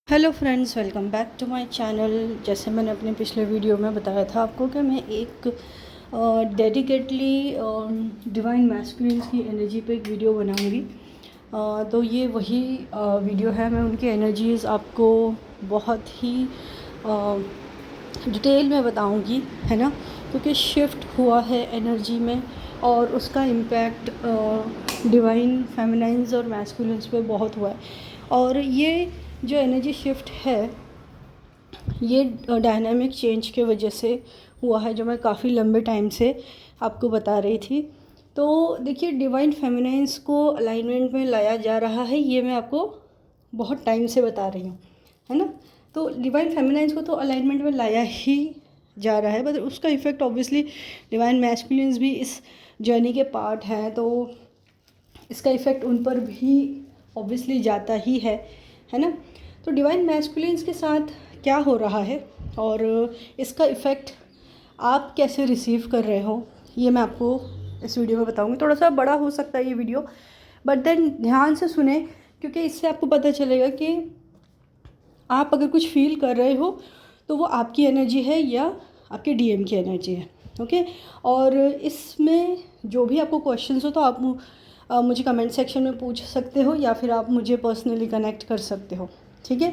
Hello friends, welcome back to my channel. जैसे मैंने अपने पिछले वीडियो में बताया था आपको कि मैं एक डेडिकेटली डिवाइन मैस्कुलिन्स की एनर्जी पे एक वीडियो बनाऊंगी। तो ये वही वीडियो है। मैं उनकी एनर्जीज़ आपको बहुत ही डिटेल में बताऊंगी, है ना, क्योंकि शिफ्ट हुआ है एनर्जी में और उसका इम्पैक्ट डिवाइन फेमिनाइंस और मैस्कुलिन्स पे बहुत हुआ है। और ये जो एनर्जी शिफ्ट है ये डायनामिक चेंज के वजह से हुआ है, जो मैं काफ़ी लंबे टाइम से आपको बता रही थी। तो देखिए, डिवाइन फेमिनाइंस को अलाइनमेंट में लाया जा रहा है, ये मैं आपको बहुत टाइम से बता रही हूँ, है ना। तो डिवाइन फेमिनाइंस को तो अलाइनमेंट में लाया ही जा रहा है, बट उसका इफ़ेक्ट ऑब्वियसली डिवाइन मैस्कुलिन्स भी इस जर्नी के पार्ट हैं, तो इसका इफ़ेक्ट उन पर भी ऑब्वियसली जाता ही है ना। तो डिवाइन मैस्कुलिन्स के साथ क्या हो रहा है और इसका इफ़ेक्ट आप कैसे रिसीव कर रहे हो, ये मैं आपको इस वीडियो में बताऊंगी। थोड़ा सा बड़ा हो सकता है ये वीडियो, बट देन ध्यान से सुने, क्योंकि इससे आपको पता चलेगा कि आप अगर कुछ फील कर रहे हो तो वो आपकी एनर्जी है या आपके डीएम की एनर्जी है। ओके। और इसमें जो भी आपको क्वेश्चंस हो तो आप मुझे कमेंट सेक्शन में पूछ सकते हो या फिर आप मुझे पर्सनली कनेक्ट कर सकते हो, ठीक है।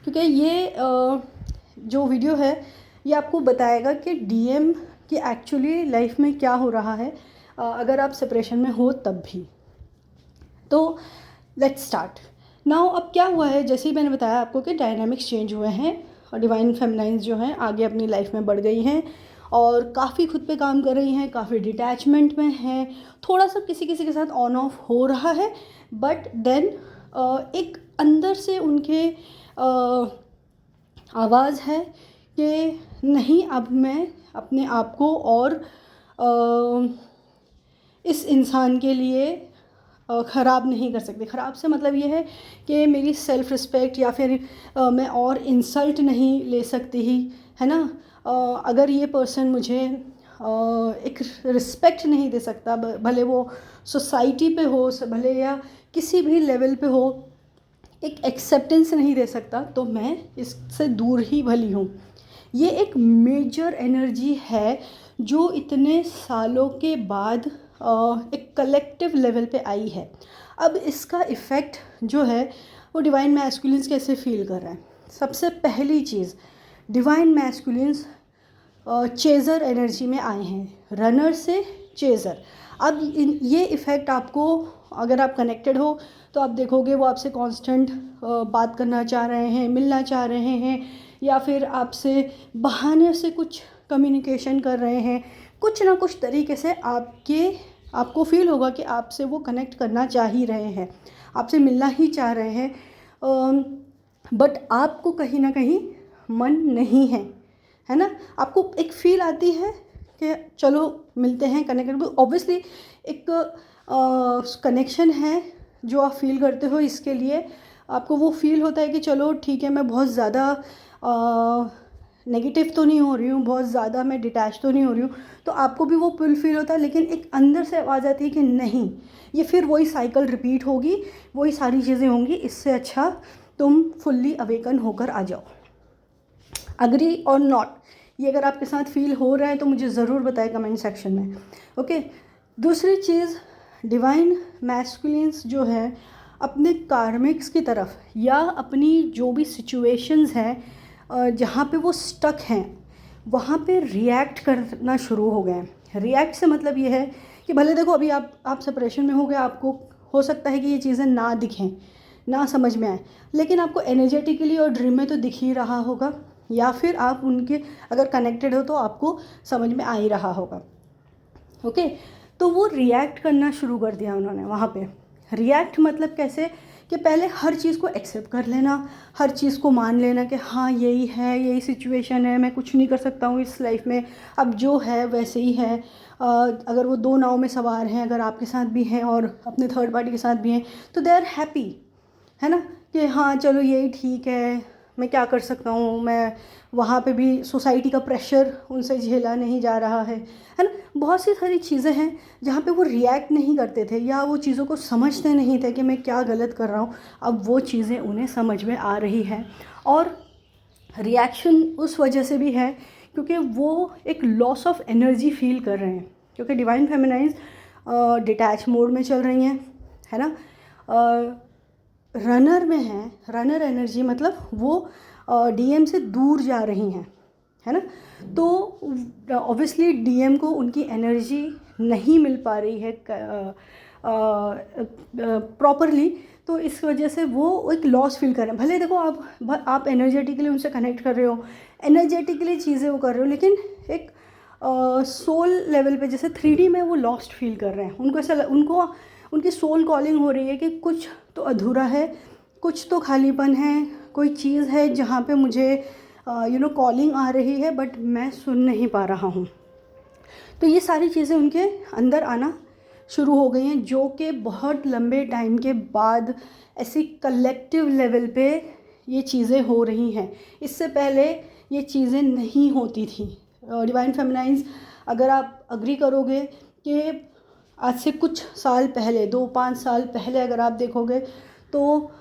क्योंकि ये जो वीडियो है ये आपको बताएगा कि डीएम की एक्चुअली लाइफ में क्या हो रहा है, अगर आप सेपरेशन में हो तब भी। तो लेट्स स्टार्ट नाउ। अब क्या हुआ है, जैसे ही मैंने बताया आपको कि डायनामिक्स चेंज हुए हैं और डिवाइन फेमिनाइंस जो हैं आगे अपनी लाइफ में बढ़ गई हैं और काफ़ी खुद पे काम कर रही हैं, काफ़ी डिटैचमेंट में हैं। थोड़ा सा किसी किसी के साथ ऑन ऑफ हो रहा है, बट देन एक अंदर से उनके आवाज़ है कि नहीं, अब मैं अपने आप को और इस इंसान के लिए ख़राब नहीं कर सकती। ख़राब से मतलब ये है कि मेरी सेल्फ़ रिस्पेक्ट या फिर मैं और इंसल्ट नहीं ले सकती ही, है ना। अगर ये पर्सन मुझे एक रिस्पेक्ट नहीं दे सकता, भले वो सोसाइटी पे हो, भले या किसी भी लेवल पे हो, एक एक्सेप्टेंस नहीं दे सकता, तो मैं इससे दूर ही भली हूँ। ये एक मेजर एनर्जी है जो इतने सालों के बाद एक कलेक्टिव लेवल पे आई है। अब इसका इफ़ेक्ट जो है वो डिवाइन मैस्कुलिन्स कैसे फील कर रहे हैं। सबसे पहली चीज़, डिवाइन मैस्कुलिन्स चेज़र एनर्जी में आए हैं, रनर से चेज़र। अब ये इफ़ेक्ट आपको, अगर आप कनेक्टेड हो तो आप देखोगे वो आपसे कांस्टेंट बात करना चाह रहे हैं, मिलना चाह रहे हैं, या फिर आपसे बहाने से कुछ कम्युनिकेशन कर रहे हैं। कुछ ना कुछ तरीके से आपको फील होगा कि आपसे वो कनेक्ट करना चाह ही रहे हैं, आपसे मिलना ही चाह रहे हैं, बट आपको कहीं ना कहीं मन नहीं है ना। आपको एक फ़ील आती है कि चलो मिलते हैं, कनेक्ट। ऑब्वियसली एक कनेक्शन है जो आप फील करते हो, इसके लिए आपको वो फील होता है कि चलो ठीक है, मैं बहुत ज़्यादा नेगेटिव तो नहीं हो रही हूँ, बहुत ज़्यादा मैं डिटैच तो नहीं हो रही हूँ, तो आपको भी वो पुल फील होता है। लेकिन एक अंदर से आवाज़ आती है कि नहीं, ये फिर वही साइकिल रिपीट होगी, वही सारी चीज़ें होंगी, इससे अच्छा तुम फुल्ली अवेकन होकर आ जाओ। अग्री और नॉट, ये अगर आपके साथ फील हो रहा है तो मुझे ज़रूर बताएं कमेंट सेक्शन में। ओके। दूसरी चीज़, डिवाइन मैस्कुलिन्स जो है अपने कार्मिक्स की तरफ या अपनी जो भी सिचुएशंस हैं जहाँ पे वो स्टक हैं वहाँ पे रिएक्ट करना शुरू हो गए हैं। रिएक्ट से मतलब ये है कि भले देखो अभी आप सेपरेशन में हो गए, आपको हो सकता है कि ये चीज़ें ना दिखें, ना समझ में आए, लेकिन आपको एनर्जेटिकली और ड्रीम में तो दिख ही रहा होगा, या फिर आप उनके अगर कनेक्टेड हो तो आपको समझ में आ ही रहा होगा। ओके। तो वो रिएक्ट करना शुरू कर दिया उन्होंने वहाँ पे। रिएक्ट मतलब कैसे, कि पहले हर चीज़ को एक्सेप्ट कर लेना, हर चीज़ को मान लेना कि हाँ यही है, यही सिचुएशन है, मैं कुछ नहीं कर सकता हूँ इस लाइफ में, अब जो है वैसे ही है। अगर वो दो नाव में सवार हैं, अगर आपके साथ भी हैं और अपने थर्ड पार्टी के साथ भी हैं, तो दे आर हैप्पी, है ना, कि हाँ चलो यही ठीक है, मैं क्या कर सकता हूँ, मैं वहाँ पे भी सोसाइटी का प्रेशर उनसे झेला नहीं जा रहा है ना। बहुत सी सारी चीज़ें हैं जहाँ पे वो रिएक्ट नहीं करते थे या वो चीज़ों को समझते नहीं थे कि मैं क्या गलत कर रहा हूँ। अब वो चीज़ें उन्हें समझ में आ रही हैं, और रिएक्शन उस वजह से भी है क्योंकि वो एक लॉस ऑफ एनर्जी फील कर रहे हैं, क्योंकि डिवाइन फेमिनाइज डिटैच मोड में चल रही हैं, है ना। रनर में हैं, रनर एनर्जी मतलब वो डीएम से दूर जा रही हैं, है ना। तो ऑब्वियसली डीएम को उनकी एनर्जी नहीं मिल पा रही है प्रॉपरली, तो इस वजह से वो एक लॉस फील कर रहे हैं। भले देखो आप एनर्जेटिकली उनसे कनेक्ट कर रहे हो, एनर्जेटिकली चीज़ें वो कर रहे हो, लेकिन एक सोल लेवल पे जैसे 3D में वो लॉस्ट फील कर रहे हैं। उनको ऐसा उनको उनकी सोल कॉलिंग हो रही है कि कुछ तो अधूरा है, कुछ तो खालीपन है, कोई चीज़ है जहाँ पे मुझे कॉलिंग आ रही है बट मैं सुन नहीं पा रहा हूँ। तो ये सारी चीज़ें उनके अंदर आना शुरू हो गई हैं, जो कि बहुत लंबे टाइम के बाद ऐसी कलेक्टिव लेवल पे ये चीज़ें हो रही हैं। इससे पहले ये चीज़ें नहीं होती थी। डिवाइन फेमिनाइज, अगर आप अग्री करोगे कि आज से कुछ साल पहले, 2-5 साल पहले अगर आप देखोगे तो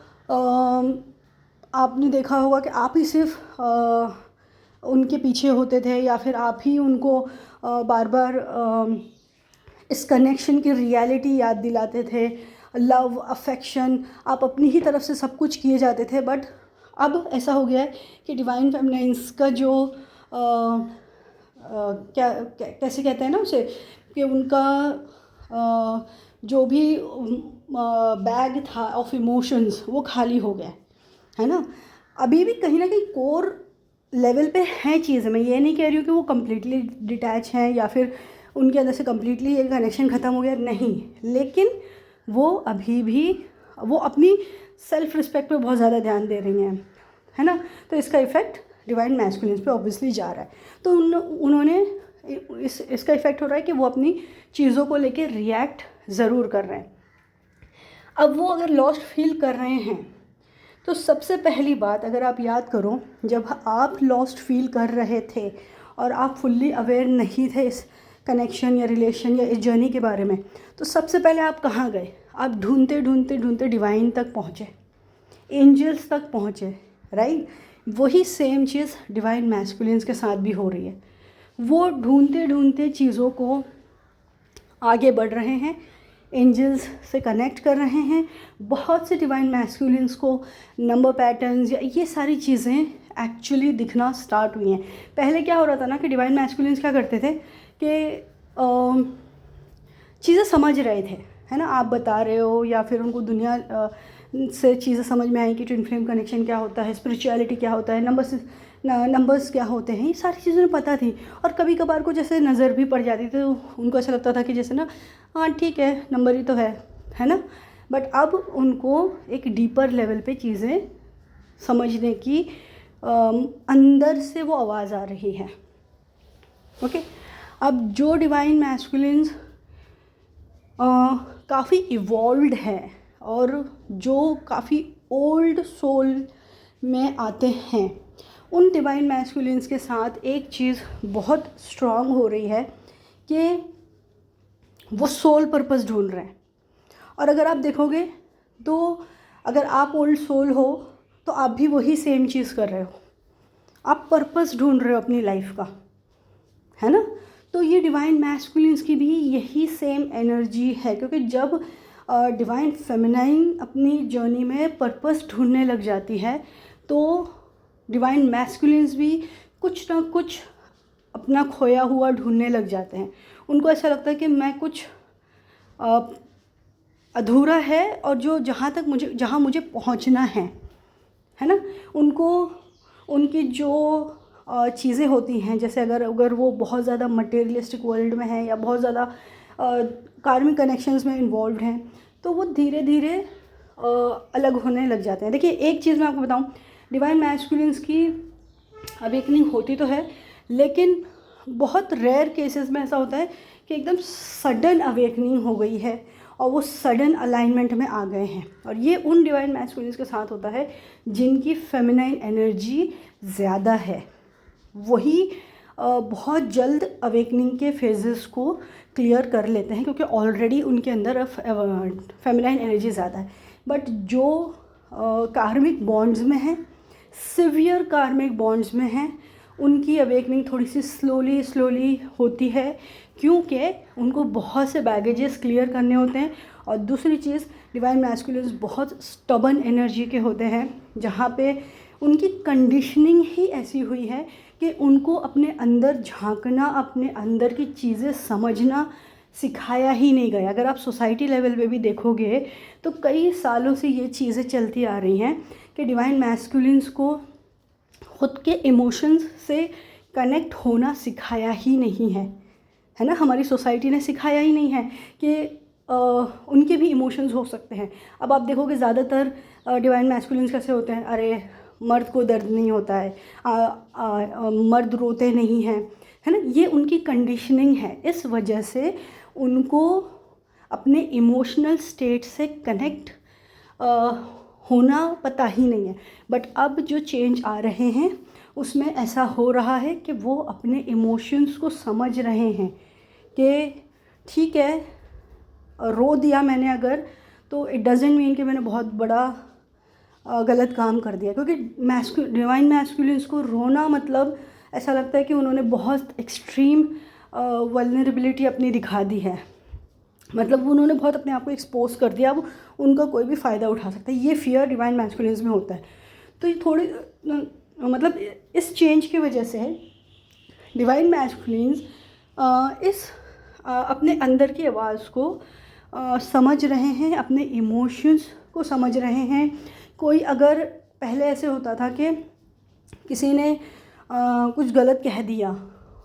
आपने देखा होगा कि आप ही सिर्फ उनके पीछे होते थे, या फिर आप ही उनको बार बार इस कनेक्शन की रियलिटी याद दिलाते थे। लव, अफेक्शन, आप अपनी ही तरफ से सब कुछ किए जाते थे। बट अब ऐसा हो गया है कि डिवाइन फेमिनाइन्स का जो कैसे कहते हैं ना उसे, कि उनका जो भी बैग था ऑफ इमोशंस वो खाली हो गया है ना। अभी भी कहीं ना कहीं कोर लेवल पे हैं चीज़ें, मैं ये नहीं कह रही हूँ कि वो कम्प्लीटली डिटैच हैं या फिर उनके अंदर से कम्प्लीटली ये कनेक्शन ख़त्म हो गया, नहीं, लेकिन वो अभी भी वो अपनी सेल्फ रिस्पेक्ट पे बहुत ज़्यादा ध्यान दे रही हैं, है ना। तो इसका इफ़ेक्ट डिवाइन मैस्कुलिन्स पे ऑब्वियसली जा रहा है। तो उन्होंने इसका इफ़ेक्ट हो रहा है कि वो अपनी चीज़ों को लेके रिएक्ट ज़रूर कर रहे हैं। अब वो अगर लॉस्ट फील कर रहे हैं तो सबसे पहली बात, अगर आप याद करो, जब आप लॉस्ट फील कर रहे थे और आप फुल्ली अवेयर नहीं थे इस कनेक्शन या रिलेशन या इस जर्नी के बारे में, तो सबसे पहले आप कहाँ गए? आप ढूंढते ढूंढते ढूंढते डिवाइन तक पहुँचे, एंजल्स तक पहुँचे, राइट। वही सेम चीज़ डिवाइन मैस्कुलिन्स के साथ भी हो रही है। वो ढूंढते ढूंढते चीज़ों को आगे बढ़ रहे हैं, एंजल्स से कनेक्ट कर रहे हैं। बहुत से डिवाइन मैस्कुलिन्स को नंबर पैटर्न्स या ये सारी चीज़ें एक्चुअली दिखना स्टार्ट हुई हैं। पहले क्या हो रहा था ना कि डिवाइन मैस्कुलिन्स क्या करते थे कि चीज़ें समझ रहे थे, है ना, आप बता रहे हो या फिर उनको दुनिया से चीज़ें समझ में आई कि ट्विन फ्लेम कनेक्शन क्या होता है, स्पिरिचुअलिटी क्या होता है, नंबर्स क्या होते हैं, ये सारी चीज़ें पता थी। और कभी कभार को जैसे नज़र भी पड़ जाती थी तो उनको ऐसा लगता था कि जैसे ना, हाँ ठीक है, नंबर ही तो है ना। बट अब उनको एक डीपर लेवल पे चीज़ें समझने की अंदर से वो आवाज़ आ रही है। ओके, अब जो डिवाइन मैस्कुलिन्स काफ़ी इवॉल्व्ड है और जो काफ़ी ओल्ड सोल में आते हैं, उन डिवाइन मैस्कुलिन्स के साथ एक चीज़ बहुत स्ट्रॉन्ग हो रही है कि वो सोल पर्पस ढूंढ रहे हैं। और अगर आप देखोगे तो अगर आप ओल्ड सोल हो तो आप भी वही सेम चीज़ कर रहे हो, आप पर्पस ढूंढ रहे हो अपनी लाइफ का, है ना। तो ये डिवाइन मैस्कुलिन्स की भी यही सेम एनर्जी है, क्योंकि जब डिवाइन फेमिनाइन अपनी जर्नी में पर्पस ढूंढने लग जाती है तो डिवाइन मैस्कुलिन्स भी कुछ ना कुछ अपना खोया हुआ ढूंढने लग जाते हैं। उनको ऐसा लगता है कि मैं कुछ अधूरा है और जो जहाँ मुझे पहुँचना है ना। उनको उनकी जो चीज़ें होती हैं, जैसे अगर वो बहुत ज़्यादा मटेरियलिस्टिक वर्ल्ड में है या बहुत ज़्यादा कार्मिक कनेक्शंस में इन्वॉल्व हैं, तो वो धीरे धीरे अलग होने लग जाते हैं। देखिए, एक चीज़ मैं आपको बताऊं, डिवाइन मैस्कुलिन्स की अवेकनिंग होती तो है, लेकिन बहुत रेयर केसेस में ऐसा होता है कि एकदम सडन अवेकनिंग हो गई है और वो सडन अलाइनमेंट में आ गए हैं। और ये उन डिवाइन मैस्कुलिन्स के साथ होता है जिनकी फेमिनाइन एनर्जी ज़्यादा है। वही बहुत जल्द अवेकनिंग के फेजेस को क्लियर कर लेते हैं, क्योंकि ऑलरेडी उनके अंदर फेमिनाइन एनर्जी ज़्यादा है। बट जो कार्मिक बॉन्ड्स में हैं, सिवियर कार्मिक बॉन्ड्स में हैं, उनकी अवेकनिंग थोड़ी सी स्लोली होती है, क्योंकि उनको बहुत से बैगेजेस क्लियर करने होते हैं। और दूसरी चीज़, डिवाइन मैस्कुलिन्स बहुत स्टबन एनर्जी के होते हैं, जहाँ पे उनकी कंडीशनिंग ही ऐसी हुई है कि उनको अपने अंदर झांकना, अपने अंदर की चीज़ें समझना सिखाया ही नहीं गया। अगर आप सोसाइटी लेवल पे भी देखोगे तो कई सालों से ये चीज़ें चलती आ रही हैं कि डिवाइन मैस्कुलिन्स को खुद के इमोशंस से कनेक्ट होना सिखाया ही नहीं है, है ना। हमारी सोसाइटी ने सिखाया ही नहीं है कि उनके भी इमोशंस हो सकते हैं। अब आप देखोगे ज़्यादातर डिवाइन मैस्कुलिन्स कैसे होते हैं, अरे मर्द को दर्द नहीं होता है, मर्द रोते नहीं हैं, है ना। ये उनकी कंडीशनिंग है। इस वजह से उनको अपने इमोशनल स्टेट से कनेक्ट होना पता ही नहीं है। बट अब जो चेंज आ रहे हैं उसमें ऐसा हो रहा है कि वो अपने इमोशंस को समझ रहे हैं कि ठीक है, रो दिया मैंने अगर, तो इट डजेंट मीन कि मैंने बहुत बड़ा गलत काम कर दिया। क्योंकि डिवाइन मैस्कुलिन्स को रोना मतलब ऐसा लगता है कि उन्होंने बहुत एक्सट्रीम वल्नरेबिलिटी अपनी दिखा दी है, मतलब उन्होंने बहुत अपने आप को एक्सपोज कर दिया, अब उनका कोई भी फ़ायदा उठा सकता है। ये फियर डिवाइन मैस्कुलिन्स में होता है। तो ये थोड़ी मतलब इस चेंज की वजह से डिवाइन मैस्कुलिन्स अपने अंदर की आवाज़ को समझ रहे हैं, अपने इमोशंस को समझ रहे हैं। कोई अगर पहले ऐसे होता था कि किसी ने कुछ गलत कह दिया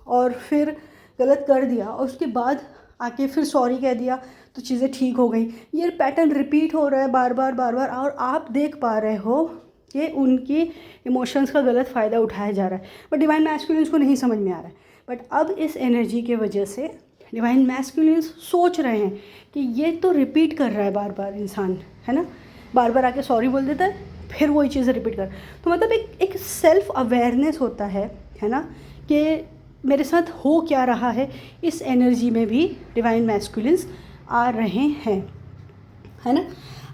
और फिर गलत कर दिया और उसके बाद आके फिर सॉरी कह दिया तो चीज़ें ठीक हो गई। ये पैटर्न रिपीट हो रहा है बार बार, और आप देख पा रहे हो कि उनकी इमोशंस का गलत फ़ायदा उठाया जा रहा है। बट डिवाइन मैस्कुलिन्स को नहीं समझ में आ रहा है। बट अब इस एनर्जी के वजह से डिवाइन मैस्कुलिन्स सोच रहे हैं कि ये तो रिपीट कर रहा है बार बार इंसान, है ना, बार बार आके सॉरी बोल देता है, फिर वही चीज़ें रिपीट कर। तो मतलब एक सेल्फ अवेयरनेस होता है ना, कि मेरे साथ हो क्या रहा है। इस एनर्जी में भी डिवाइन मैस्कुलिन्स आ रहे हैं, है ना।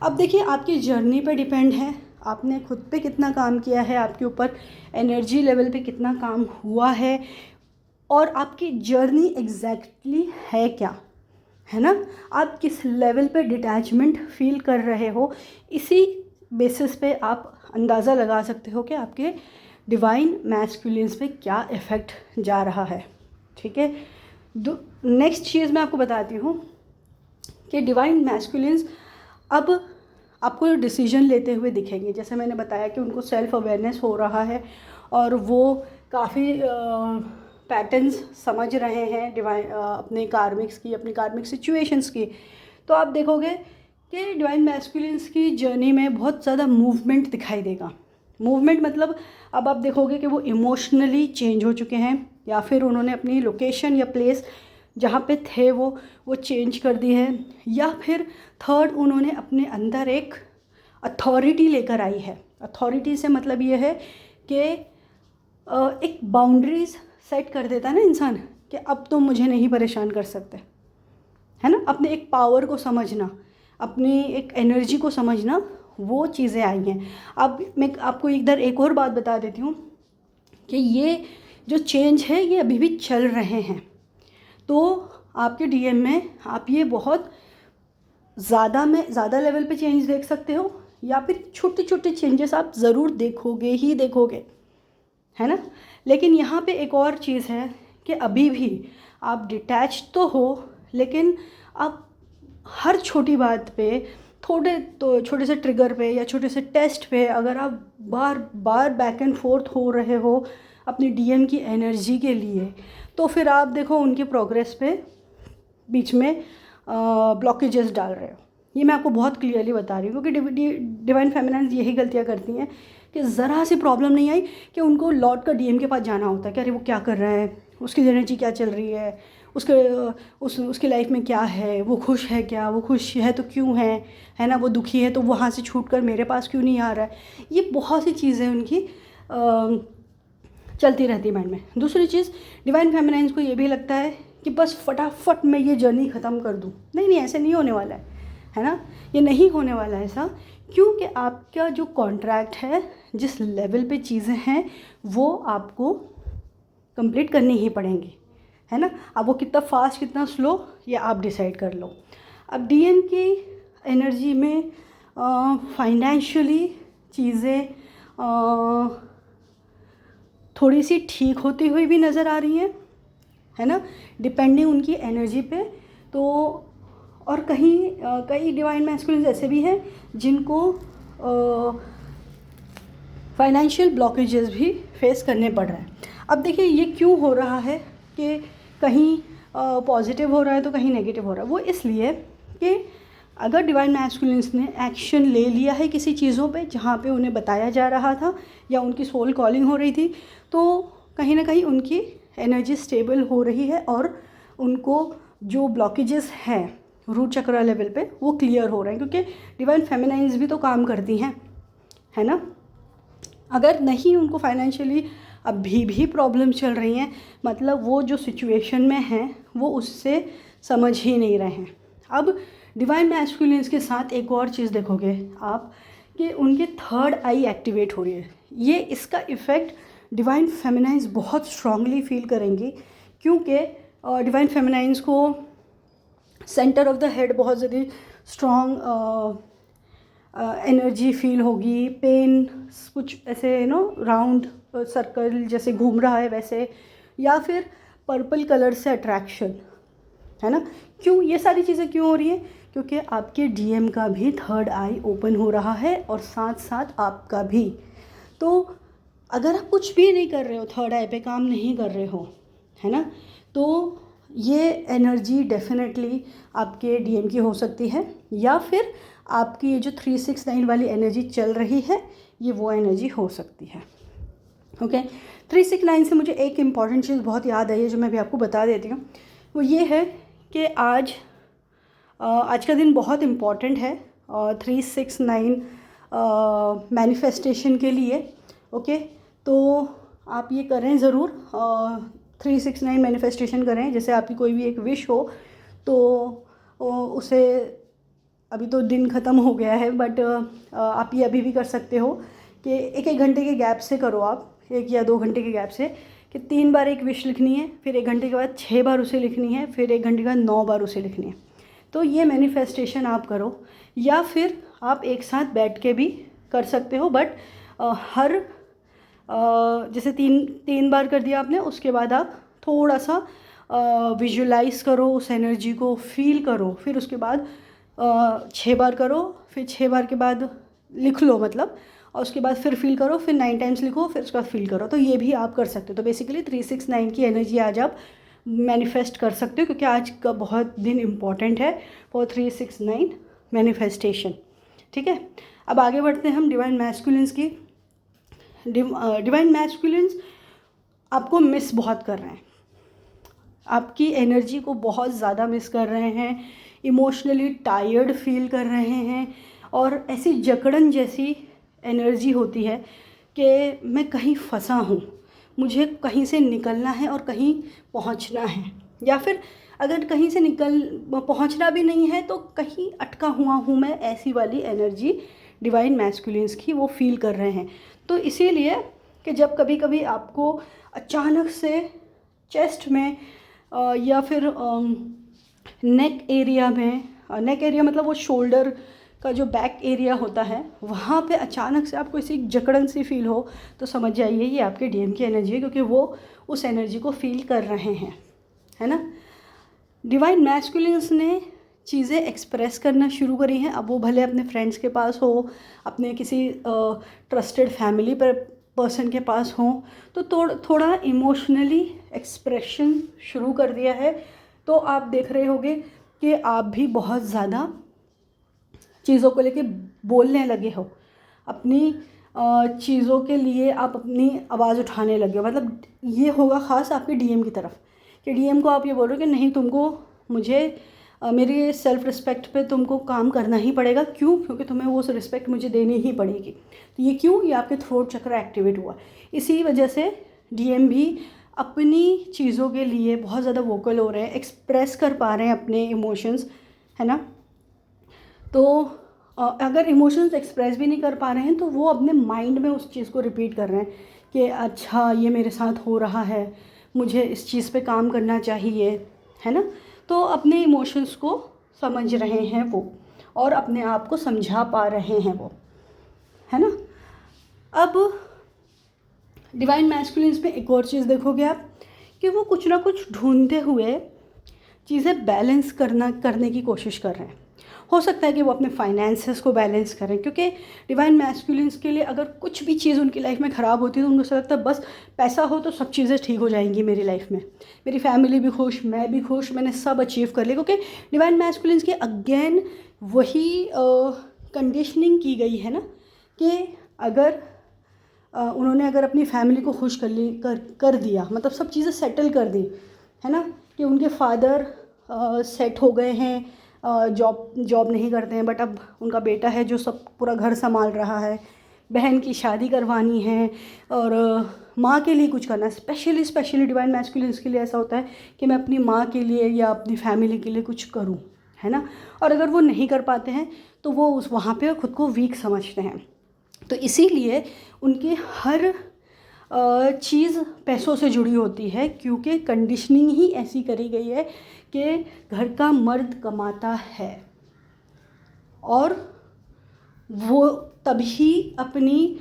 अब देखिए, आपकी जर्नी पे डिपेंड है, आपने खुद पे कितना काम किया है, आपके ऊपर एनर्जी लेवल पे कितना काम हुआ है, और आपकी जर्नी एग्जैक्टली है क्या, है ना। आप किस लेवल पे डिटैचमेंट फील कर रहे हो, इसी बेसिस पे आप अंदाज़ा लगा सकते हो कि आपके डिवाइन मैस्कुलिन्स पे क्या इफ़ेक्ट जा रहा है, ठीक है। नेक्स्ट चीज़ मैं आपको बताती हूँ कि डिवाइन मैस्कुलिन्स अब आपको डिसीजन लेते हुए दिखेंगे। जैसे मैंने बताया कि उनको सेल्फ अवेयरनेस हो रहा है और वो काफ़ी पैटर्न्स समझ रहे हैं अपने कार्मिक्स की, अपनी कार्मिक सिचुएशंस की। तो आप देखोगे कि डिवाइन मैस्कुलिन्स की जर्नी में बहुत ज़्यादा मूवमेंट दिखाई देगा। मूवमेंट मतलब अब आप देखोगे कि वो इमोशनली चेंज हो चुके हैं, या फिर उन्होंने अपनी लोकेशन या प्लेस जहाँ पे थे वो चेंज कर दी है, या फिर थर्ड, उन्होंने अपने अंदर एक अथॉरिटी लेकर आई है। अथॉरिटी से मतलब ये है कि एक बाउंड्रीज सेट कर देता है ना इंसान, कि अब तो मुझे नहीं परेशान कर सकते, है ना। अपने एक पावर को समझना, अपनी एक एनर्जी को समझना, वो चीज़ें आई हैं। अब मैं आपको इधर एक और बात बता देती हूँ कि ये जो चेंज है ये अभी भी चल रहे हैं। तो आपके डीएम में आप ये बहुत ज़्यादा लेवल पे चेंज देख सकते हो, या फिर छोटे छोटे चेंजेस आप ज़रूर देखोगे ही देखोगे, है ना। लेकिन यहाँ पे एक और चीज़ है कि अभी भी आप डिटैच तो हो, लेकिन आप हर छोटी बात पे, छोटे से ट्रिगर पे या छोटे से टेस्ट पे अगर आप बार बार बैक एंड फोर्थ हो रहे हो अपनी डीएम की एनर्जी के लिए, तो फिर आप देखो उनके प्रोग्रेस पे बीच में ब्लॉकेजेस डाल रहे हो। ये मैं आपको बहुत क्लियरली बता रही हूँ, क्योंकि डिवाइन फेमिनाइन्स यही गलतियाँ करती हैं कि ज़रा सी प्रॉब्लम नहीं आई कि उनको लॉर्ड का डीएम के पास जाना होता है कि अरे वो क्या कर रहा है, उसकी एनर्जी क्या चल रही है, उसकी लाइफ में क्या है, वो खुश है क्या, वो खुश है तो क्यों है ना, वो दुखी है तो वहाँ से छूटकर मेरे पास क्यों नहीं आ रहा है। ये बहुत सी चीज़ें उनकी चलती रहती है माइंड में। दूसरी चीज़, डिवाइन फेमिनाइन्स को ये भी लगता है कि बस फटाफट मैं ये जर्नी ख़त्म कर दूँ। नहीं, ऐसे नहीं होने वाला है ना, ये नहीं होने वाला है ऐसा, क्योंकि आपका जो कॉन्ट्रैक्ट है, जिस लेवल पे चीज़ें हैं वो आपको कंप्लीट करनी ही पड़ेंगी, है ना। अब वो कितना फास्ट कितना स्लो ये आप डिसाइड कर लो। अब डीएम की एनर्जी में फाइनेंशियली चीज़ें थोड़ी सी ठीक होती हुई भी नज़र आ रही हैं, है ना, डिपेंडिंग उनकी एनर्जी पे। तो और कई डिवाइन मैस्कुलिन्स ऐसे भी हैं जिनको फाइनेंशियल ब्लॉकेजेस भी फेस करने पड़ रहे हैं। अब देखिए ये क्यों हो रहा है कि कहीं पॉजिटिव हो रहा है तो कहीं नेगेटिव हो रहा है। वो इसलिए कि अगर डिवाइन मैस्कुलिन्स ने एक्शन ले लिया है किसी चीज़ों पे जहाँ पे उन्हें बताया जा रहा था या उनकी सोल कॉलिंग हो रही थी, तो कहीं ना कहीं उनकी एनर्जी स्टेबल हो रही है और उनको जो ब्लॉकेजेस हैं रूट चक्रा लेवल पे वो क्लियर हो रहे हैं, क्योंकि डिवाइन फेमिनाइन्स भी तो काम करती हैं, है ना। अगर नहीं उनको फाइनेंशियली अभी भी प्रॉब्लम चल रही हैं, मतलब वो जो सिचुएशन में हैं वो उससे समझ ही नहीं रहे हैं। अब डिवाइन मैस्कुलिन्स के साथ एक और चीज़ देखोगे आप कि उनके थर्ड आई एक्टिवेट हो रही है। ये इसका इफ़ेक्ट डिवाइन फेमिनाइन्स बहुत स्ट्रांगली फील करेंगी, क्योंकि डिवाइन फेमिनाइन्स को सेंटर ऑफ द हेड बहुत ज़्यादा स्ट्रॉन्ग एनर्जी फील होगी। पेन कुछ ऐसे राउंड सर्कल जैसे घूम रहा है वैसे, या फिर पर्पल कलर से अट्रैक्शन, है ना। क्यों ये सारी चीज़ें क्यों हो रही हैं? क्योंकि आपके डीएम का भी थर्ड आई ओपन हो रहा है और साथ साथ आपका भी। तो अगर आप कुछ भी नहीं कर रहे हो, थर्ड आई पे काम नहीं कर रहे हो, है ना, तो ये एनर्जी डेफिनेटली आपके डीएम की हो सकती है, या फिर आपकी ये जो 369 वाली एनर्जी चल रही है ये वो एनर्जी हो सकती है। ओके, 369 से मुझे एक इम्पॉर्टेंट चीज़ बहुत याद आई है जो मैं भी आपको बता देती हूँ। वो ये है कि आज का दिन बहुत इम्पॉर्टेंट है 369 मैनिफेस्टेशन के लिए। ओके, तो आप ये करें ज़रूर, 369 मैनिफेस्टेशन करें। जैसे आपकी कोई भी एक विश हो तो उसे, अभी तो दिन ख़त्म हो गया है बट आप ये अभी भी कर सकते हो कि एक घंटे के गैप से करो आप, 1 या 2 घंटे के गैप से, कि 3 बार एक विश लिखनी है, फिर 1 घंटे के बाद 6 बार उसे लिखनी है, फिर 1 घंटे के बाद 9 बार उसे लिखनी है। तो ये मैनिफेस्टेशन आप करो, या फिर आप एक साथ बैठ के भी कर सकते हो, बट हर जैसे 3 बार कर दिया आपने, उसके बाद आप थोड़ा सा विजुलाइज़ करो, उस एनर्जी को फील करो, फिर उसके बाद 6 बार करो, फिर 6 बार के बाद लिख लो मतलब, और उसके बाद फिर फील करो, फिर 9 टाइम्स लिखो, फिर उसके बाद फील करो। तो ये भी आप कर सकते हो। तो बेसिकली 369 की एनर्जी आज आप मैनिफेस्ट कर सकते हो, क्योंकि आज का बहुत दिन इम्पॉर्टेंट है फॉर 369 मैनिफेस्टेशन। ठीक है, अब आगे बढ़ते हैं हम डिवाइन मैस्कुलिन्स की। डिवाइन मैस्कुलिन्स आपको मिस बहुत कर रहे हैं, आपकी एनर्जी को बहुत ज़्यादा मिस कर रहे हैं, इमोशनली टायर्ड फील कर रहे हैं, और ऐसी जकड़न जैसी एनर्जी होती है कि मैं कहीं फंसा हूँ, मुझे कहीं से निकलना है और कहीं पहुँचना है, या फिर अगर कहीं से पहुँचना भी नहीं है तो कहीं अटका हुआ हूँ मैं, ऐसी वाली एनर्जी डिवाइन मैस्कुलिन्स की वो फील कर रहे हैं। तो इसीलिए कि जब कभी कभी आपको अचानक से चेस्ट में या फिर नेक एरिया में, नेक एरिया मतलब वो शोल्डर का जो बैक एरिया होता है, वहाँ पे अचानक से आपको ऐसी जकड़न सी फील हो, तो समझ जाइए ये आपके डीएम की एनर्जी है, क्योंकि वो उस एनर्जी को फील कर रहे हैं, है ना। डिवाइन मैस्कुलिन्स ने चीज़ें एक्सप्रेस करना शुरू करी हैं। अब वो भले अपने फ्रेंड्स के पास हो, अपने किसी ट्रस्टेड फैमिली पर्सन के पास हो, तो थोड़ा इमोशनली एक्सप्रेशन शुरू कर दिया है। तो आप देख रहे होंगे कि आप भी बहुत ज़्यादा चीज़ों को लेके बोलने लगे हो, अपनी चीज़ों के लिए आप अपनी आवाज़ उठाने लगे हो। मतलब ये होगा ख़ास आपके डीएम की तरफ, कि डीएम को आप ये बोल रहे हो कि नहीं, तुमको मुझे मेरी सेल्फ़ रिस्पेक्ट पे तुमको काम करना ही पड़ेगा। क्यों? क्योंकि तुम्हें वो रिस्पेक्ट मुझे देनी ही पड़ेगी। तो ये क्यों? ये आपके थ्रोट चक्र एक्टिवेट हुआ। इसी वजह से डीएम भी अपनी चीज़ों के लिए बहुत ज़्यादा वोकल हो रहे हैं, एक्सप्रेस कर पा रहे हैं अपने इमोशंस, है ना। तो अगर इमोशंस एक्सप्रेस भी नहीं कर पा रहे हैं तो वो अपने माइंड में उस चीज़ को रिपीट कर रहे हैं कि अच्छा ये मेरे साथ हो रहा है, मुझे इस चीज़ पे काम करना चाहिए, है ना। तो अपने इमोशंस को समझ रहे हैं वो, और अपने आप को समझा पा रहे हैं वो, है ना। अब डिवाइन मैस्कुलिन्स में एक और चीज़ देखोगे आप, कि वो कुछ ना कुछ ढूंढते हुए चीज़ें बैलेंस करने की कोशिश कर रहे हैं। हो सकता है कि वो अपने फाइनेंसेस को बैलेंस करें, क्योंकि डिवाइन मैस्कुलिन्स के लिए अगर कुछ भी चीज़ उनकी लाइफ में ख़राब होती है तो उनको ऐसा लगता है बस पैसा हो तो सब चीज़ें ठीक हो जाएंगी मेरी लाइफ में, मेरी फैमिली भी खुश, मैं भी खुश, मैंने सब अचीव कर लिया। क्योंकि डिवाइन मैस्कुलिन्स के अगेन वही कंडीशनिंग की गई है ना, कि अगर उन्होंने अगर अपनी फैमिली को खुश कर दिया, मतलब सब चीज़ें सेटल कर दी, है ना, कि उनके फादर सेट हो गए हैं, जॉब नहीं करते हैं, बट अब उनका बेटा है जो सब पूरा घर संभाल रहा है, बहन की शादी करवानी है, और माँ के लिए कुछ करना है। स्पेशली डिवाइन मैस्कुलिन्स के लिए ऐसा होता है कि मैं अपनी माँ के लिए या अपनी फैमिली के लिए कुछ करूँ, है ना। और अगर वो नहीं कर पाते हैं तो वो वहाँ पे खुद को वीक समझते हैं। तो इसीलिए उनकी हर चीज़ पैसों से जुड़ी होती है, क्योंकि कंडीशनिंग ही ऐसी करी गई है कि घर का मर्द कमाता है और वो तभी अपनी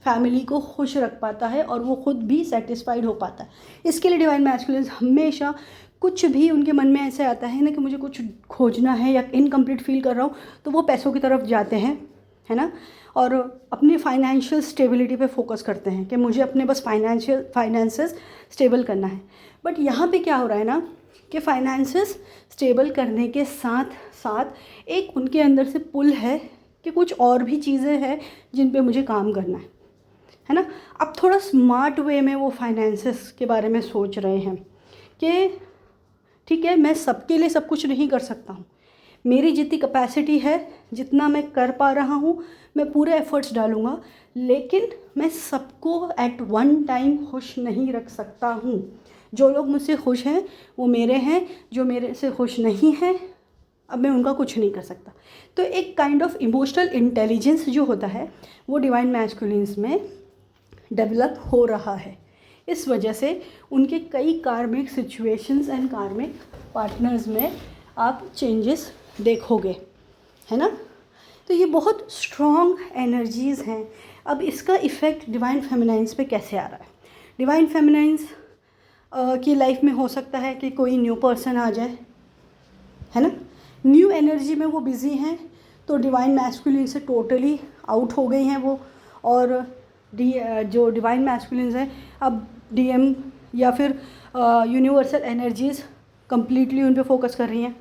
फैमिली को खुश रख पाता है और वो खुद भी सेटिस्फाइड हो पाता है। इसके लिए डिवाइन मैस्कुलिन्स हमेशा कुछ भी उनके मन में ऐसे आता है ना कि मुझे कुछ खोजना है या इनकम्प्लीट फील कर रहा हूँ, तो वो पैसों की तरफ जाते हैं, है ना, और अपनी फाइनेंशियल स्टेबिलिटी पे फोकस करते हैं कि मुझे अपने बस फाइनेंसेस स्टेबल करना है। बट यहाँ पे क्या हो रहा है ना, कि फाइनेंसेस स्टेबल करने के साथ साथ एक उनके अंदर से पुल है कि कुछ और भी चीज़ें हैं जिन पे मुझे काम करना है ना। अब थोड़ा स्मार्ट वे में वो फाइनेंसेस के बारे में सोच रहे हैं कि ठीक है, मैं सबके लिए सब कुछ नहीं कर सकता हूँ, मेरी जितनी कैपेसिटी है, जितना मैं कर पा रहा हूँ, मैं पूरे एफर्ट्स डालूँगा, लेकिन मैं सबको एट वन टाइम खुश नहीं रख सकता हूँ। जो लोग मुझसे खुश हैं वो मेरे हैं, जो मेरे से खुश नहीं हैं अब मैं उनका कुछ नहीं कर सकता। तो एक काइंड ऑफ इमोशनल इंटेलिजेंस जो होता है वो डिवाइन मैस्कुलिन्स में डेवलप हो रहा है। इस वजह से उनके कई कार्मिक सिचुएशंस एंड कार्मिक पार्टनर्स में आप चेंजेस देखोगे, है ना। तो ये बहुत स्ट्रॉन्ग एनर्जीज़ हैं। अब इसका इफ़ेक्ट डिवाइन फेमिनाइंस पे कैसे आ रहा है? डिवाइन फेमिनाइंस की लाइफ में हो सकता है कि कोई न्यू पर्सन आ जाए, है ना, न्यू एनर्जी में वो बिज़ी हैं, तो डिवाइन मैस्कुलिन से टोटली आउट हो गई हैं वो, और जो डिवाइन मैस्कुलिन्स हैं अब डीएम या फिर यूनिवर्सल एनर्जीज़ कम्प्लीटली उन पे फोकस कर रही हैं,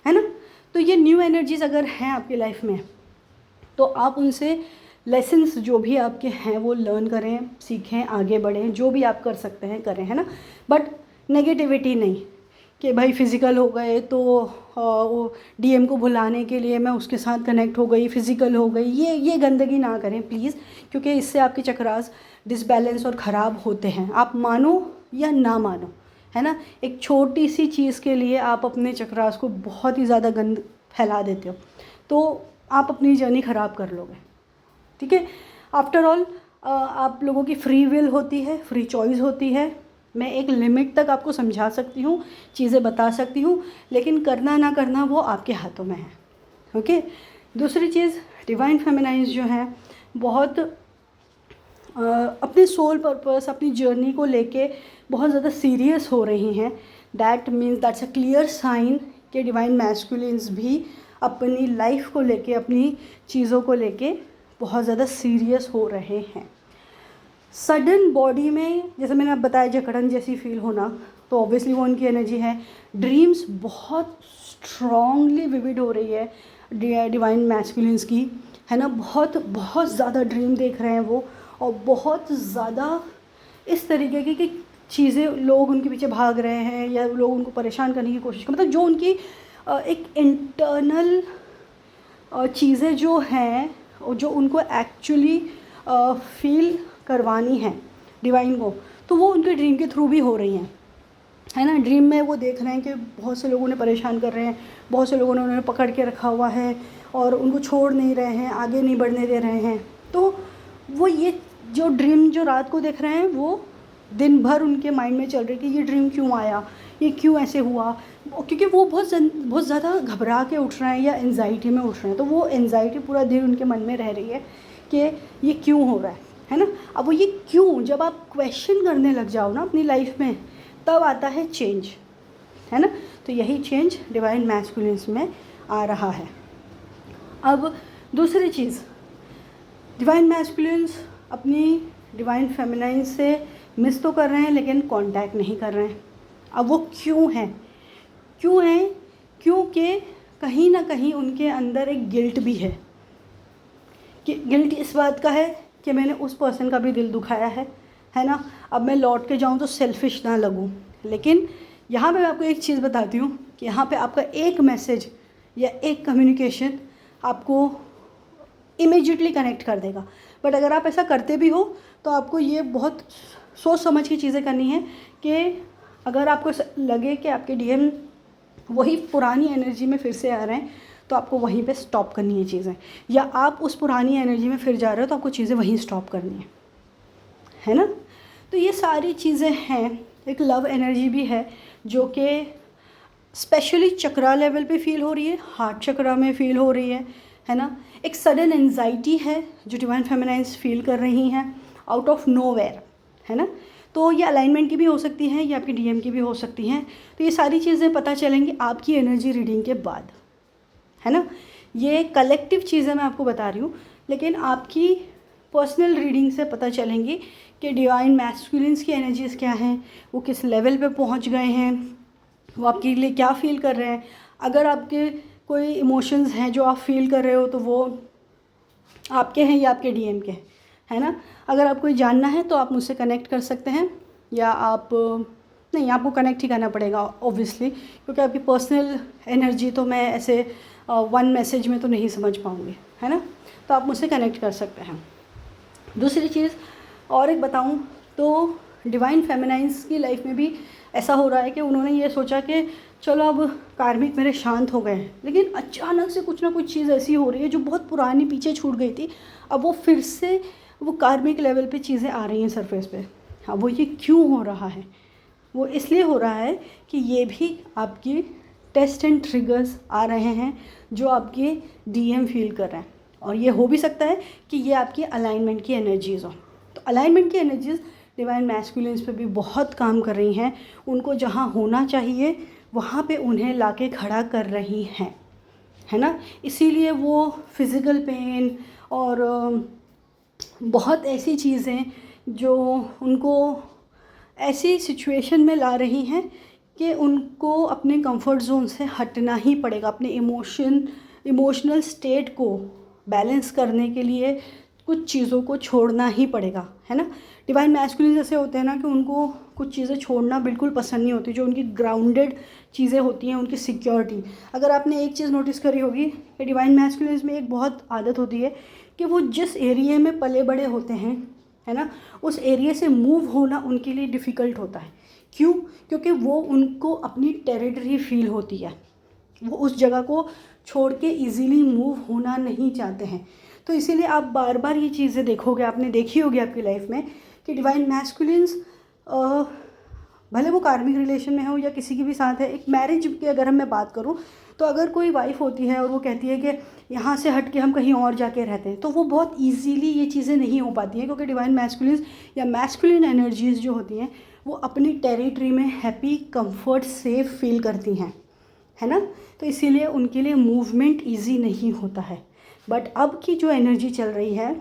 है ना। तो ये न्यू एनर्जीज़ अगर हैं आपकी लाइफ में तो आप उनसे लेसन्स जो भी आपके हैं वो लर्न करें, सीखें, आगे बढ़ें, जो भी आप कर सकते हैं करें, है ना। बट नेगेटिविटी नहीं कि भाई फिज़िकल हो गए तो वो डीएम को भुलाने के लिए मैं उसके साथ कनेक्ट हो गई, फिज़िकल हो गई, ये गंदगी ना करें प्लीज़, क्योंकि इससे आपके चक्रास डिसबैलेंस और ख़राब होते हैं। आप मानो या ना मानो, है ना, एक छोटी सी चीज़ के लिए आप अपने चक्रास को बहुत ही ज़्यादा गंद फैला देते हो, तो आप अपनी जर्नी ख़राब कर लोगे, ठीक है। आफ्टर ऑल आप लोगों की फ्री विल होती है, फ्री चॉइस होती है। मैं एक लिमिट तक आपको समझा सकती हूँ, चीज़ें बता सकती हूँ, लेकिन करना ना करना वो आपके हाथों में है, ओके। दूसरी चीज़, डिवाइन फेमिनाइंस जो है बहुत अपने सोल पर्पस, अपनी जर्नी को लेके बहुत ज़्यादा सीरियस हो रही हैं। That means that's a clear sign कि डिवाइन मैस्कुलिन्स भी अपनी लाइफ को लेके, अपनी चीज़ों को लेके बहुत ज़्यादा सीरियस हो रहे हैं। सडन बॉडी में, जैसे मैंने आप बताया, जकड़न जैसी फील होना, तो ऑब्वियसली वो उनकी एनर्जी है। ड्रीम्स बहुत स्ट्रॉन्गली विविड हो रही है डिवाइन मैस्कुलिन्स की, है ना, बहुत बहुत ज़्यादा ड्रीम देख रहे हैं वो, और बहुत ज़्यादा इस तरीके की कि चीज़ें, लोग उनके पीछे भाग रहे हैं या लोग उनको परेशान करने की कोशिश कर, मतलब जो उनकी एक इंटरनल चीज़ें जो हैं और जो उनको एक्चुअली फील करवानी है डिवाइन को, तो वो उनके ड्रीम के थ्रू भी हो रही हैं, है ना। ड्रीम में वो देख रहे हैं कि बहुत से लोगों ने परेशान कर रहे हैं, बहुत से लोगों ने उन्हें पकड़ के रखा हुआ है और उनको छोड़ नहीं रहे हैं, आगे नहीं बढ़ने दे रहे हैं। तो वो ये जो ड्रीम जो रात को देख रहे हैं, वो दिन भर उनके माइंड में चल रही है कि ये ड्रीम क्यों आया, ये क्यों ऐसे हुआ, क्योंकि वो बहुत ज़्यादा घबरा के उठ रहे हैं या एंजाइटी में उठ रहे हैं। तो वो एंजाइटी पूरा दिन उनके मन में रह रही है कि ये क्यों हो रहा है ना। अब वो ये क्यों, जब आप क्वेश्चन करने लग जाओ ना अपनी लाइफ में, तब आता है चेंज, है ना। तो यही चेंज डिवाइन मैस्कुलिन्स में आ रहा है। अब दूसरी चीज़, डिवाइन मैस्कुलिन्स अपनी डिवाइन फेमिनाइन से मिस तो कर रहे हैं लेकिन कांटेक्ट नहीं कर रहे हैं। अब वो क्यों हैं, क्योंकि कहीं ना कहीं उनके अंदर एक गिल्ट भी है, कि गिल्ट इस बात का है कि मैंने उस पर्सन का भी दिल दुखाया है ना, अब मैं लौट के जाऊँ तो सेल्फिश ना लगूँ। लेकिन यहाँ पे मैं आपको एक चीज़ बताती हूँ कि यहाँ पे आपका एक मैसेज या एक कम्युनिकेशन आपको इमीडिएटली कनेक्ट कर देगा। बट अगर आप ऐसा करते भी हो तो आपको ये बहुत सोच समझ की चीज़ें करनी है कि अगर आपको लगे कि आपके डीएम वही पुरानी एनर्जी में फिर से आ रहे हैं, तो आपको वहीं पे स्टॉप करनी है चीज़ें, या आप उस पुरानी एनर्जी में फिर जा रहे हो तो आपको चीज़ें वहीं स्टॉप करनी है ना। तो ये सारी चीज़ें हैं। एक लव एनर्जी भी है जो कि स्पेशली चक्रा लेवल पे फील हो रही है, हार्ट चक्रा में फील हो रही है ना। एक सडन एंजाइटी है जो डिवाइन फेमिनाइन्स फील कर रही हैं आउट ऑफ नोवेयर, है ना। तो ये अलाइनमेंट की भी हो सकती हैं, ये आपकी डीएम की भी हो सकती हैं। तो ये सारी चीज़ें पता चलेंगी आपकी एनर्जी रीडिंग के बाद, है ना। ये कलेक्टिव चीज़ें मैं आपको बता रही हूँ, लेकिन आपकी पर्सनल रीडिंग से पता चलेंगी कि डिवाइन मैस्कुलिन्स की एनर्जीज़ क्या हैं, वो किस लेवल पे पहुँच गए हैं, वो आपके लिए क्या फ़ील कर रहे हैं। अगर आपके कोई इमोशंस हैं जो आप फील कर रहे हो तो वो आपके हैं या आपके डीएम के, है ना। अगर आपको ये जानना है तो आप मुझसे कनेक्ट कर सकते हैं, या आप नहीं, आपको कनेक्ट ही करना पड़ेगा ऑब्वियसली, क्योंकि आपकी पर्सनल एनर्जी तो मैं ऐसे वन मैसेज में तो नहीं समझ पाऊँगी, है ना। तो आप मुझसे कनेक्ट कर सकते हैं। दूसरी चीज़ और एक बताऊँ तो डिवाइन फेमिनाइन्स की लाइफ में भी ऐसा हो रहा है कि उन्होंने ये सोचा कि चलो अब कार्मिक मेरे शांत हो गए हैं, लेकिन अचानक से कुछ ना कुछ चीज़ ऐसी हो रही है जो बहुत पुरानी पीछे छूट गई थी, अब वो फिर से वो कार्मिक लेवल पे चीज़ें आ रही हैं सरफेस पे। अब वो ये क्यों हो रहा है, वो इसलिए हो रहा है कि ये भी आपकी टेस्ट एंड ट्रिगर्स आ रहे हैं जो आपके डीएम फील कर रहे हैं, और ये हो भी सकता है कि ये आपकी अलाइनमेंट की एनर्जीज़ हो। तो अलाइनमेंट की एनर्जीज़ डिवाइन मैस्कुलिन्स पे भी बहुत काम कर रही हैं, उनको जहाँ होना चाहिए वहाँ पे उन्हें लाके खड़ा कर रही हैं, है ना। इसीलिए वो फिज़िकल पेन और बहुत ऐसी चीज़ें जो उनको ऐसी सिचुएशन में ला रही हैं कि उनको अपने कंफर्ट जोन से हटना ही पड़ेगा, अपने इमोशनल स्टेट को बैलेंस करने के लिए कुछ चीज़ों को छोड़ना ही पड़ेगा, है ना। डिवाइन मैस्कुलिन जैसे होते हैं ना कि उनको कुछ चीज़ें छोड़ना बिल्कुल पसंद नहीं होती, जो उनकी ग्राउंडेड चीज़ें होती हैं, उनकी सिक्योरिटी। अगर आपने एक चीज़ नोटिस करी होगी कि डिवाइन मैस्कुलिन में एक बहुत आदत होती है कि वो जिस एरिया में पले बड़े होते हैं, है ना, उस एरिया से मूव होना उनके लिए डिफ़िकल्ट होता है। क्यों? क्योंकि वो उनको अपनी टेरिटरी फील होती है, वो उस जगह को छोड़ के ईज़िली मूव होना नहीं चाहते हैं। तो इसीलिए आप बार बार ये चीज़ें देखोगे, आपने देखी होगी आपकी लाइफ में कि डिवाइन मैस्कुलिन्स भले वो कार्मिक रिलेशन में हो या किसी के भी साथ है। एक मैरिज की अगर मैं बात करूँ तो अगर कोई वाइफ होती है और वो कहती है कि यहाँ से हट के हम कहीं और जाके रहते हैं, तो वो बहुत इजीली ये चीज़ें नहीं हो पाती हैं, क्योंकि डिवाइन मैस्कुलिन्स या मैस्कुलिन एनर्जीज़ जो होती हैं वो अपनी टेरिटरी में हैप्पी, कंफर्ट, सेफ फील करती हैं, है ना। तो इसीलिए उनके लिए मूवमेंट ईजी नहीं होता है। बट अब की जो एनर्जी चल रही है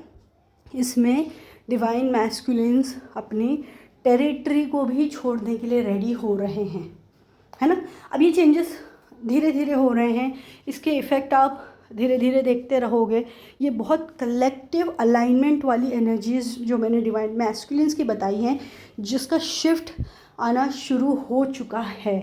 इसमें डिवाइन मैस्कुलिन्स अपनी टेरिटरी को भी छोड़ने के लिए रेडी हो रहे हैं, है ना। अब ये चेंजेस धीरे धीरे हो रहे हैं, इसके इफ़ेक्ट आप धीरे धीरे देखते रहोगे, ये बहुत कलेक्टिव अलाइनमेंट वाली एनर्जीज़ जो मैंने डिवाइन मैस्कुलिन्स की बताई हैं, जिसका शिफ्ट आना शुरू हो चुका है।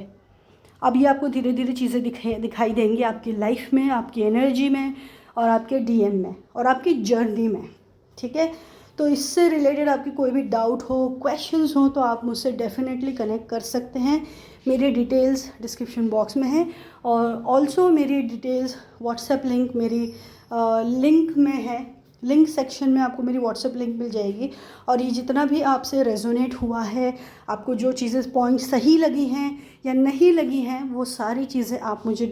अब ये आपको धीरे धीरे चीज़ें दिखाई देंगी आपकी लाइफ में, आपकी एनर्जी में, और आपके डीएम में, और आपकी जर्नी में। ठीक है, तो इससे रिलेटेड आपकी कोई भी डाउट हो, क्वेश्चंस हो, तो आप मुझसे डेफिनेटली कनेक्ट कर सकते हैं। मेरी डिटेल्स डिस्क्रिप्शन बॉक्स में है, और ऑल्सो मेरी डिटेल्स व्हाट्सएप लिंक मेरी लिंक में है। लिंक सेक्शन में आपको मेरी व्हाट्सएप लिंक मिल जाएगी। और ये जितना भी आपसे रेजोनेट हुआ है, आपको जो चीज़ें पॉइंट सही लगी हैं या नहीं लगी हैं, वो सारी चीज़ें आप मुझे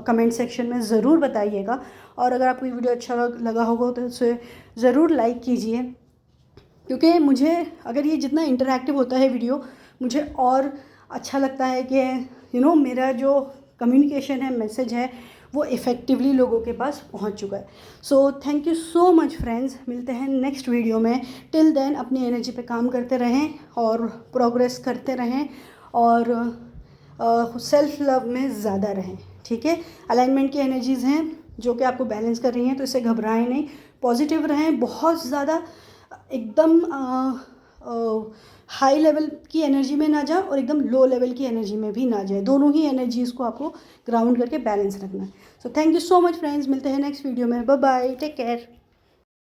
कमेंट सेक्शन में ज़रूर बताइएगा। और अगर आपको ये वीडियो अच्छा लगा होगा तो उसे ज़रूर लाइक कीजिए, क्योंकि मुझे अगर ये जितना इंटरैक्टिव होता है वीडियो, मुझे और अच्छा लगता है कि मेरा जो कम्युनिकेशन है, मैसेज है, वो इफ़ेक्टिवली लोगों के पास पहुंच चुका है। So thank you so much friends, मिलते हैं नेक्स्ट वीडियो में। टिल देन अपनी एनर्जी पे काम करते रहें और प्रोग्रेस करते रहें, और सेल्फ लव में ज़्यादा रहें। ठीक है, अलाइनमेंट की एनर्जीज़ हैं जो कि आपको बैलेंस कर रही हैं, तो इससे घबराएं नहीं, पॉजिटिव रहें, बहुत ज़्यादा एकदम हाई लेवल की एनर्जी में ना जाए और एकदम लो लेवल की एनर्जी में भी ना जाए, दोनों ही एनर्जीज़ को आपको ग्राउंड करके बैलेंस रखना है। So thank you so much friends, मिलते हैं नेक्स्ट वीडियो में। Bye bye, take care.